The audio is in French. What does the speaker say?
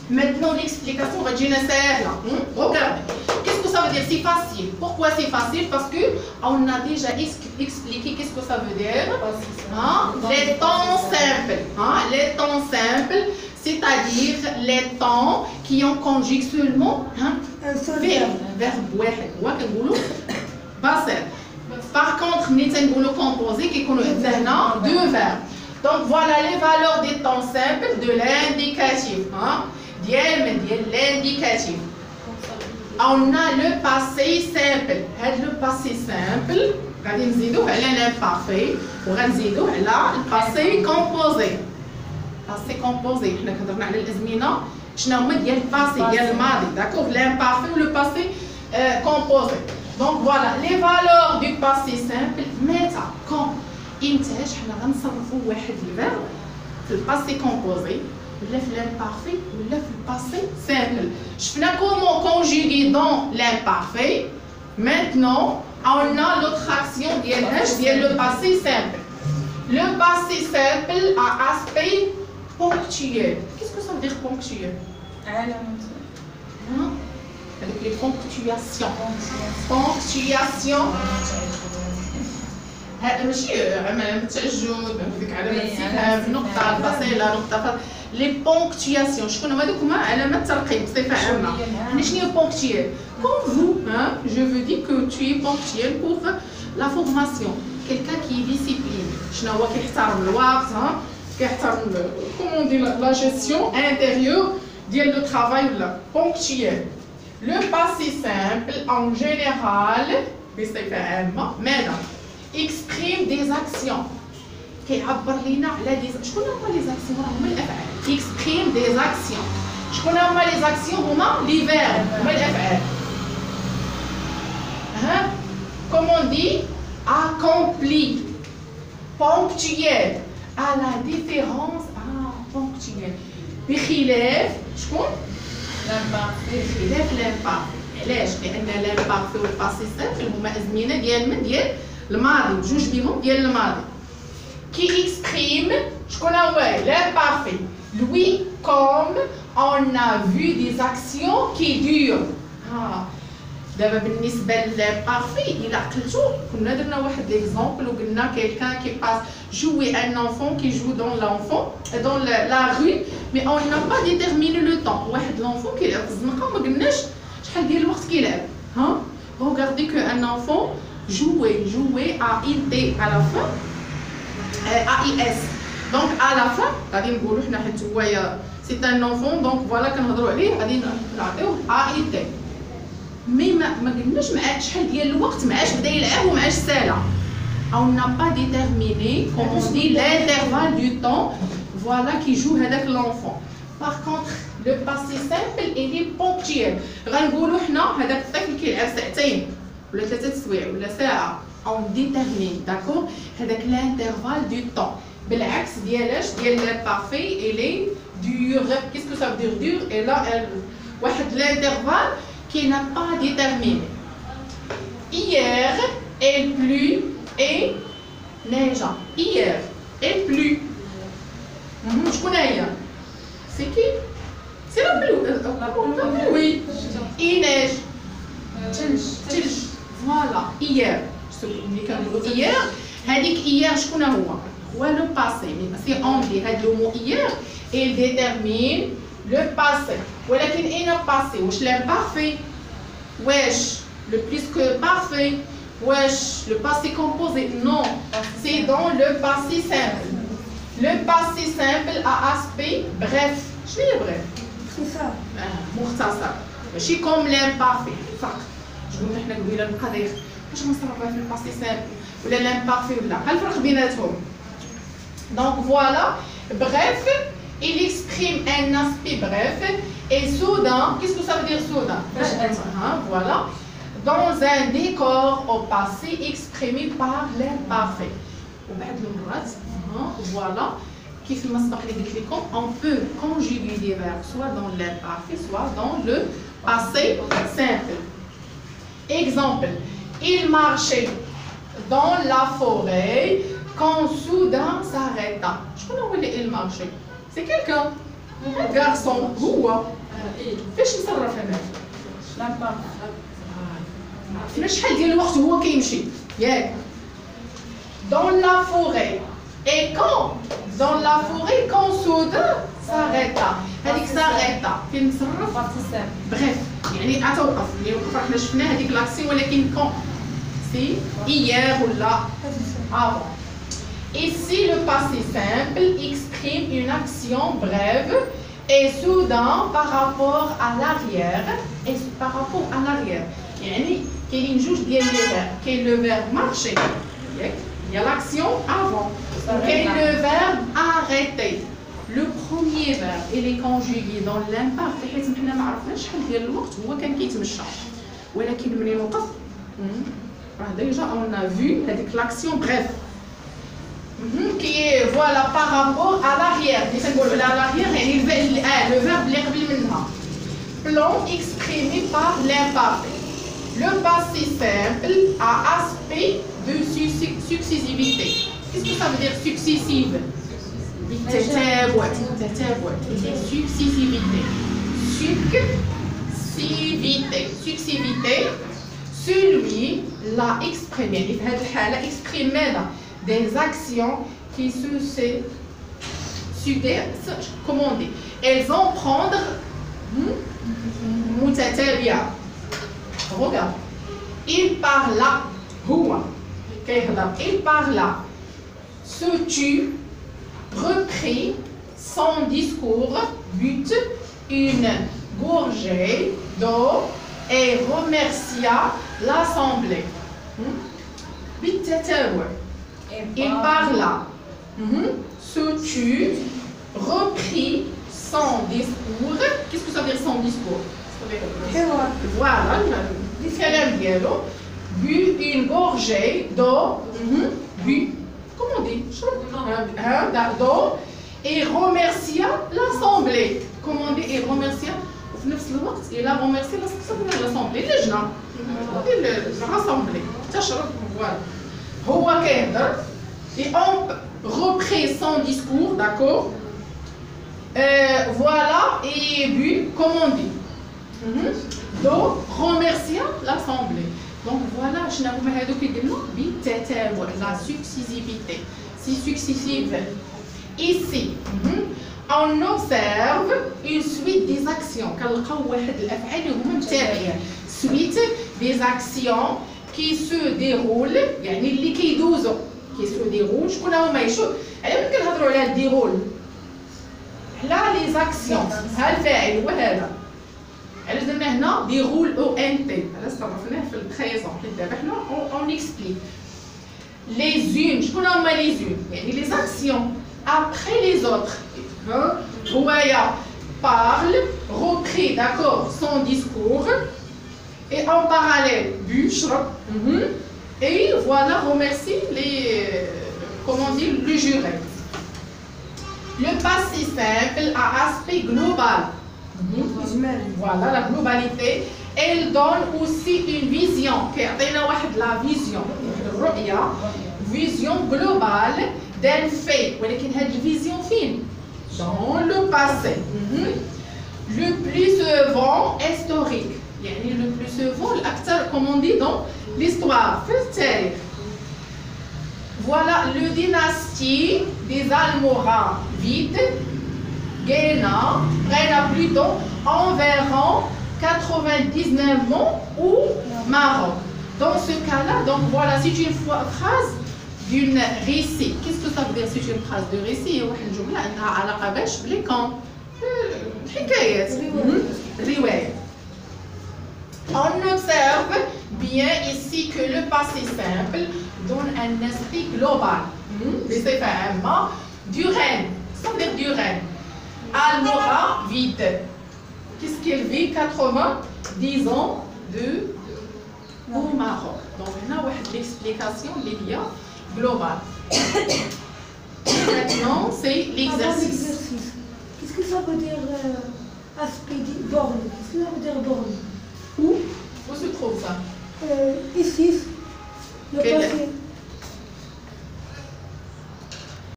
Maintenant, l'explication va dire là. Regardez. Qu'est-ce que ça veut dire? C'est facile. Pourquoi c'est facile? Parce que on a déjà expliqué qu'est-ce que ça veut dire. Les temps simples. Les temps simples, c'est-à-dire les temps qui ont conjugué seulement un seul verbe. Par contre, nous avons composé qui ont deux verbes. Donc voilà les valeurs des temps simples de l'indicatif. L'indicatif. On a le passé simple. Le passé simple, l'imparfait, le passé composé. Passé composé. D'accord, l'imparfait ou le passé composé. Donc voilà les valeurs du passé simple. Meta, quand إنتاج حنا غنصرفوا واحد الفيرب في الباسي كومبوزي ولا في l'imparfait ولا في الباسي سامبل. شفنا comment conjuguer dans l'imparfait. Maintenant on a l'autre action ديال le passé simple. Le passé simple a aspect ponctuel. Qu'est-ce que ça veut dire ponctuel? Avec les ponctuations. Ponctuation. هذا ماشي علامة تعجب هذيك علامة استفهام نقطة الفاصلة نقطة لي بونكتياسيون شكون هذوك علامات الترقيم بصفة عامة. حنا شنو هي بونكتيال؟ Comme vous, je veux dire que tu es ponctuel pour la formation. Quelqu'un qui est discipliné. شنو هو كيحترم الوقت كيحترم comment dire la gestion intérieure ديال le travail ولا ponctuel. Le passé simple en général بصفة عامة ماذا؟ exprime des actions كيعبر لينا على شكون هما لي زاكسيون؟ هما الافعال. exprime des actions. شكون هما لي زاكسيون؟ هما لي فيرب هما الافعال. comme on dit accompli ponctuel à la différence ponctuel بخلاف شكون؟ بخلاف l'imparfait. علاش؟ لان l'imparfait والباسي سامبل هما ازمنه ديال من ديال الماضي بجوج بيهم ديال الماضي qui exprime شكون هو l'imparfait. Lui comme on a vu des actions qui durent. دابا بالنسبه للبارفي الى عقلتو كنا درنا واحد ليكزامبل وقلنا quelqu'un qui passe jouer un enfant qui joue dans la rue mais on n'a pas déterminé le temps. واحد l'enfant كيلعب في الزنقه وما قلناش شحال ديال الوقت كيلعب. regardez que un enfant jouer AIT à la fin AIS donc à la fin غادي نقولوا حنا حيت هو c'est un enfant donc voilà كنهضروا عليه غادي نعطيوه AIT مي ما قلناش مع شحال ديال الوقت معاش بدا يلعب ومعاش سالا. on n'a pas déterminé comme on dit l'intervalle du temps voilà qui joue هذاك l'enfant. par contre le passé simple il est ponctuel. غنقولوا حنا هذاك الطفل كيلعب ساعتين ولا 3 سوايع ولا ساعه on détermine d'accord هذاك l'intervalle du temps. بالعكس ديالاش ديال l'imparfait il est dur. qu'est-ce que ça veut dire dur? et là واحد l'intervalle qui n'a pas déterminé. Hier, il plut et neigea. Hier, il plut. شكون هي؟ C'est qui? C'est la pluie. Oui. Il neige. تلج. Voilà. Hier. Hier. هذيك hier شكون هو؟ هو le passé. Mais si on dit هذا le mot hier, il détermine le passé. ولكن اين passé واش l'imparfait واش le plus que parfait واش le passé composé non c'est dans le passé simple. Le passé simple a aspect bref. شنو هي bref؟ مختصر. مختصر ماشي comme l'imparfait. فرق قلنا حنا قبيله القضيه واش غنصرفوها في الباسي simple ولا l'imparfait ولا بحال الفرق بيناتهم. donc voilà bref il exprime un aspect bref et soudain. Qu'est-ce que ça veut dire soudain? Voilà. Dans un décor au passé exprimé par l'imparfait. Voilà. On peut conjuguer des verbes soit dans l'imparfait, soit dans le passé simple. Exemple. Il marchait dans la forêt quand soudain s'arrêta. Je connais où il marchait. C'est quelqu'un. garçon هو فاش نصرف انا فينا شحال ديال الوقت هو كيمشي ياك dans la forêt et dans la forêt quand soudain s'arrêta هذيك s'arrêta فين نصرف bref يعني اتوقف اللي وقف حنا شفنا هذيك لاكسيون ولكن quand si hier ou là avant. Ici, le passé simple exprime une action brève et soudain par rapport à l'arrière. Et par rapport à l'arrière. يعني كاينين جوج ديال لي فيرب كاين لو فيرب مارشي ياك هي l'action avant كاين le verbe arrêter. Le premier verbe il est conjugué dans l'imparfait حيت حنا ما عرفناش شحال ديال الوقت هو كان كيتمشى ولكن ملي وقف déjà on a vu هذيك l'action brève qui est voilà par rapport à l'arrière اللي كنقولوا à l'arrière يعني le verbe اللي قبل منها plan exprimé par l'imparfait. Le passé simple a aspect de successivité. Qu'est-ce que ça veut dire successive? Successivité. Successivité. Celui l'a exprimé. Exprime des actions qui comment on dit? Elles vont prendre متتابعة. Regarde. Il parla. Il parla. Se tut, reprit son discours, but une gorgée d'eau et remercia l'assemblée. Il parla. Se tut, reprit son discours. Qu'est-ce que ça veut dire son discours? Voilà, but une gorgée d'eau, but, comment on dit? D'eau, et remercia l'assemblée. Comment on dit? Et remercia, il a remercié l'assemblée, les gens, l'assemblée, voilà. Et on reprit son discours, d'accord? Voilà, et but, comment on dit? Donc, remerciant l'assemblée. Donc voilà, je n'ai pas la successivité. C'est successive. Ici, on observe une suite des actions. Suite des actions qui se déroulent. Qui se déroulent. Je connais pas شو. على كنهضروا على الديرول. لا les actions. هالفاعل وهذا. علاش درنا هنا déroule ONT علاش صرفناه في البريزون حيت دابا حنا on explique les unes شكون هما les unes يعني les actions après les autres هوايا parle reprit d'accord son discours et en parallèle bu شرب et voilà remercie les comment dire le juré. Le passé simple a aspect global. Voilà la globalité. Elle donne aussi une vision. La vision. Vision globale d'un fait. ولكن هذه الفيزيون فين؟ Dans le passé. Le plus souvent historique. يعني le plus souvent l'acteur comme on dit dans l'histoire. Voilà le dynastie des Almoravides. Gaina plutôt environ 99 ans au Maroc. Dans ce cas-là, donc voilà, c'est une phrase d'une récit. Qu'est-ce que ça veut dire? C'est une phrase de récit. On observe bien ici que le passé simple donne un esprit global. Du règne, ça veut dire du règne. Almoravide. Qu'est-ce qu'elle vit 90 ans au Maroc. Donc, on a une explication globale. Maintenant, c'est l'exercice. Qu'est-ce que ça veut dire aspect borne? Qu'est-ce que ça veut dire borne? Où se trouve ça? Ici, le passé.